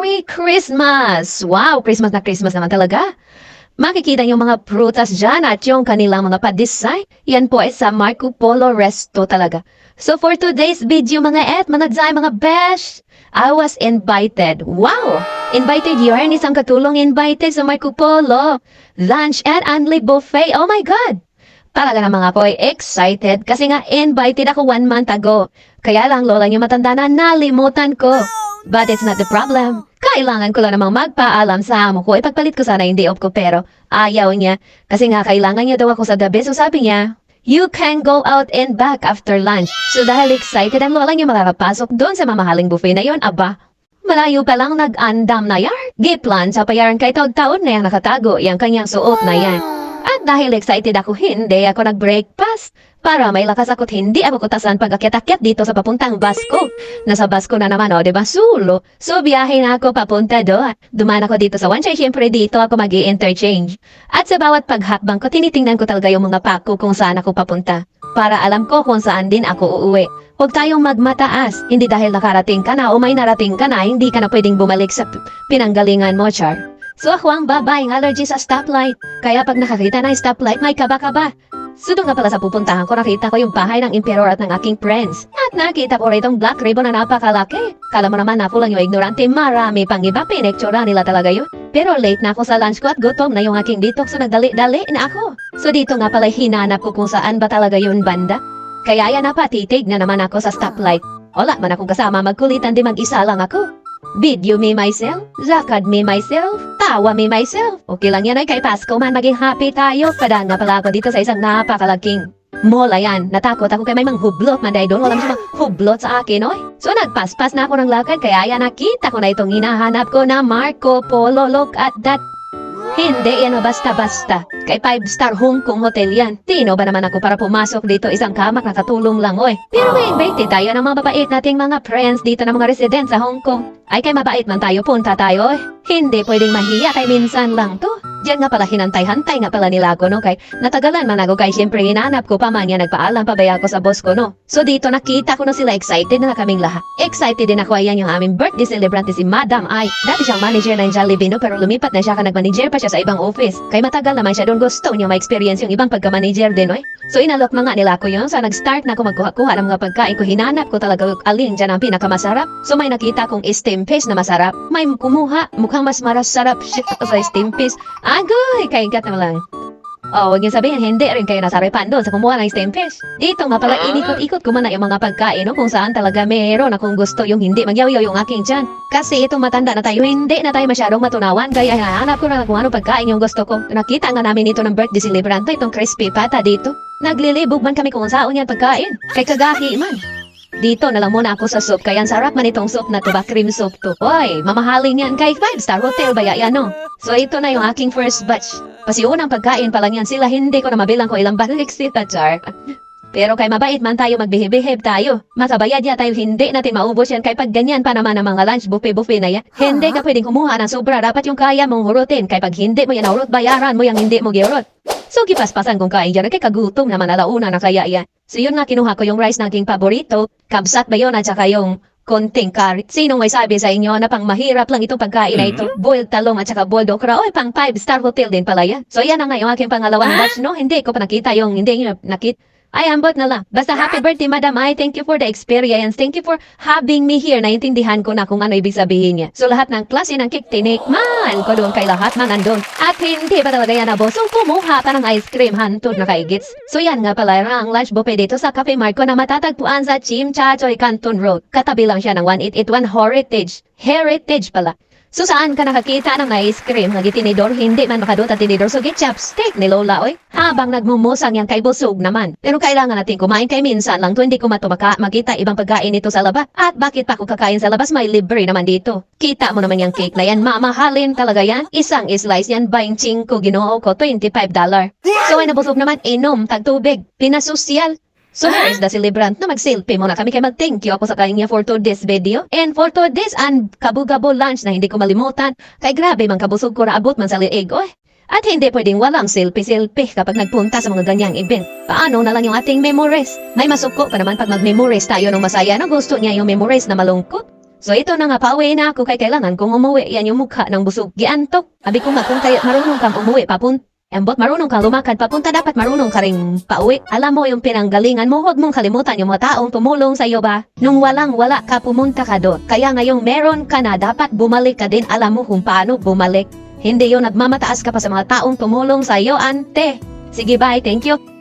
Merry Christmas! Wow, Christmas na Christmas naman talaga. Makikita yung mga prutas dyan at yung kanilang mga pa-design. Yan po ay sa Marco Polo Resto talaga. So for today's video mga managzay mga besh, I was invited. Wow! Invited yun, isang katulong invited sa Marco Polo. Lunch and only buffet. Oh my God! Talaga na mga po ay excited kasi nga invited ako 1 month ago. Kaya lang lola niyo matanda na nalimutan ko. But it's not the problem. Kailangan ko lang namang magpaalam sa amo ko. Ipagpalit ko sana yung day off ko pero ayaw niya. Kasi nga kailangan niya daw ako sa gabi. So sabi niya, you can go out and back after lunch. So dahil excited ang lola niya makakapasok doon sa mamahaling buffet na yon, aba. Malayo pa lang nag-andam na yan. Giplan sa payaran kay taon na yung nakatago yung kanyang suot na yan. At dahil excited ako, hindi ako nag-breakfast. Para may lakas ako't hindi ako kutasan pag-akyat-akyat dito sa papuntang Basco. Nasa Basco na naman, o, diba? Sulo. So, biyahe na ako papunta doon. Dumaan ako dito sa Wanchay, syempre dito ako mag-i-interchange. At sa bawat paghakbang ko, tinitingnan ko talaga yung mga pako kung saan ako papunta. Para alam ko kung saan din ako uuwi. Huwag tayong magmataas. Hindi dahil nakarating ka na o may narating ka na, hindi ka na pwedeng bumalik sa pinanggalingan mo, Char. So ako ang babaeng allergy sa stoplight. Kaya pag nakakita ng stoplight, may kaba-kaba. So doon nga pala sa pupuntahan ko, nakita ko yung bahay ng Emperor at ng aking friends. At nakita ko rin itong black ribbon na napakalaki. Kala mo naman ako lang yung ignorante, marami pang iba, pinictura nila talaga yun. Pero late na ako sa lunch ko at gutom na yung aking detox, so nagdali-dali na ako. So dito nga pala hinanap ko kung saan ba talaga yun banda. Kaya yan na patitig na naman ako sa stoplight. Wala man akong kasama magkulitan, di mag-isa lang ako. Video me myself, zakad me myself, tawa me myself. Okay lang yan ay kay Pasko man maging happy tayo. Padaan nga pala ako dito sa isang napakalaking mall. Ayan, natakot ako kay may mga hublot man dahil doon. Walang mga hublot sa akin, oy. So nagpaspas na ako ng lakad kaya yan nakita ko na itong hinahanap ko na Marco Polo. Look at that. Hindi yan o basta-basta. Kay 5-star Hong Kong hotel yan. Tino ba naman ako para pumasok dito isang kamak nakatulong lang, oy. Pero may invite tayo ng mga mabait nating mga friends dito ng mga resident sa Hong Kong. Ay kay mabait man tayo, punta tayo, oy. Hindi pwedeng mahiya kay minsan lang to. Diyan nga pala hinantay-hantay nga pala nila ako, no? Kay natagalan man ako kay siyempre hinanap ko pa man yan, nagpaalam pa ba ako sa boss ko, no? So dito nakita ko na sila, excited na kaming lahat. Excited din ako, ayan yung aming birthday celebrant si Madam Ai. Dati siyang manager ng Jollibee, no? Pero lumipat na siya ka nag-manager pa siya sa ibang office. Kay matagal naman siya doon, gusto niya ma-experience yung ibang pagka-manager din, no? So inalok na nga nila ko yun. So nag-start na ako magkuha-kuha ng mga pagkain ko. Hinanap ko talaga alin dyan ang pinakamasarap. So may nakita kong steam fish na masarap. May kumuha, mukhang mas marasarap shit ako sa steam fish. Agoy, kaingat na lang. Oh, huwag niyo sabihin, hindi rin kayo nasaripan doon sa kumuha ng steam fish. Dito nga pala, inikot-ikot ko muna yung mga pagkain, no? Kung saan talaga meron akong gusto yung hindi magyaw-yaw yung aking tiyan. Kasi itong matanda na tayo, hindi na tayo masyadong matunawan. Kaya hinahanap ko na kung ano pagkain yung gusto ko. Nakita nga namin ito ng birthday celebrant, itong crispy pata dito. Naglilibog man kami kung saan yan pagkain. Kay kagahi man. Dito na lang muna ako sa soup, kaya ang sarap man itong soup na to ba, cream soup to. Oy, mamahalin yan kay 5-star hotel ba yan, no? So ito na yung aking first batch. Pasiunang pagkain pa lang yan sila, hindi ko na mabilang ko ilang balik sila, Char. Pero kay mabait man tayo, magbehave tayo. Makabayad ya tayo, hindi natin maubos yan. Kay pag ganyan pa naman ang mga lunch buffet na yan, hindi ka pwedeng kumuha ng sobra. Dapat yung kaya mong hurutin. Kay pag hindi mo yan nahurot, bayaran mo yung hindi mo gihurot. So gipaspasan kong kain dyan, kay kagutom naman alauna na kaya yan. So yun nga, kinuha ko yung rice na aking paborito. Kabsat ba yun at saka yung konting curry. Sinong may sabi sa inyo na pang mahirap lang itong pagkain na ito? Boiled talong at saka boiled okra. Oy, pang 5-star hotel din pala yan. So yan na nga yung aking pangalawang batch, no? Hindi ko pa nakita yung hindi nyo nakita. Ay, ambot na lang. Basta happy birthday, Madam Ai. Thank you for the experience. Thank you for having me here. Naintindihan ko na kung ano ibig sabihin niya. So lahat ng klase ng cake, tinikman ko doon kay lahat man andun. At hindi pa talaga yan abo. So kumuha pa ng ice cream, hantod na kay Gits. So yan nga pala ang lunch buffet dito sa Cafe Marco na matatagpuan sa Chimchachoy Canton Road. Katabi lang siya ng 1881 Heritage. Heritage pala. So saan ka nakakita ng ice cream nga gitinidor, hindi man makadot at tinidor, so chopstick ni Lola, oy. Habang nagmumusang yan kay busog naman. Pero kailangan natin kumain kay minsan lang to, hindi ko makita ibang pagkain nito sa labas. At bakit pa ako kakain sa labas, may libre naman dito. Kita mo naman yung cake na yan, mamahalin talaga yan. Isang slice yan, 25 ginoo ko, $25. So ay nabusog naman, inom, tagtubig, pinasosyal. So here is the celebrant na mag-selfie muna kami kay mag-thank you ako sa kanya for today's video. And for today's kabugabo lunch na hindi ko malimutan. Kay grabe man kabusog ko na abot man sa liig, oy. At hindi pwedeng walang selfie kapag nagpunta sa mga ganyang event. Paano na lang yung ating memories? May masuko pa naman pag mag-memories tayo ng masaya na gusto niya yung memories na malungkot. So ito na nga, pauwi na ako kay kailangan kung umuwi yan yung mukha ng busog. Giantok. Sabi ko nga kung kaya marunong kang umuwi papunta. Embot marunong kang lumakad papunta, dapat marunong ka ring pauwi. Alam mo yung pinanggalingan mo, huwag mong kalimutan yung mga taong tumulong sa iyo ba? Nung walang-wala ka pumunta ka doon. Kaya ngayong meron ka na, dapat bumalik ka din. Alam mo kung paano bumalik. Hindi yun nagmamataas ka pa sa mga taong tumulong sa iyo, ante. Sige, bye. Thank you.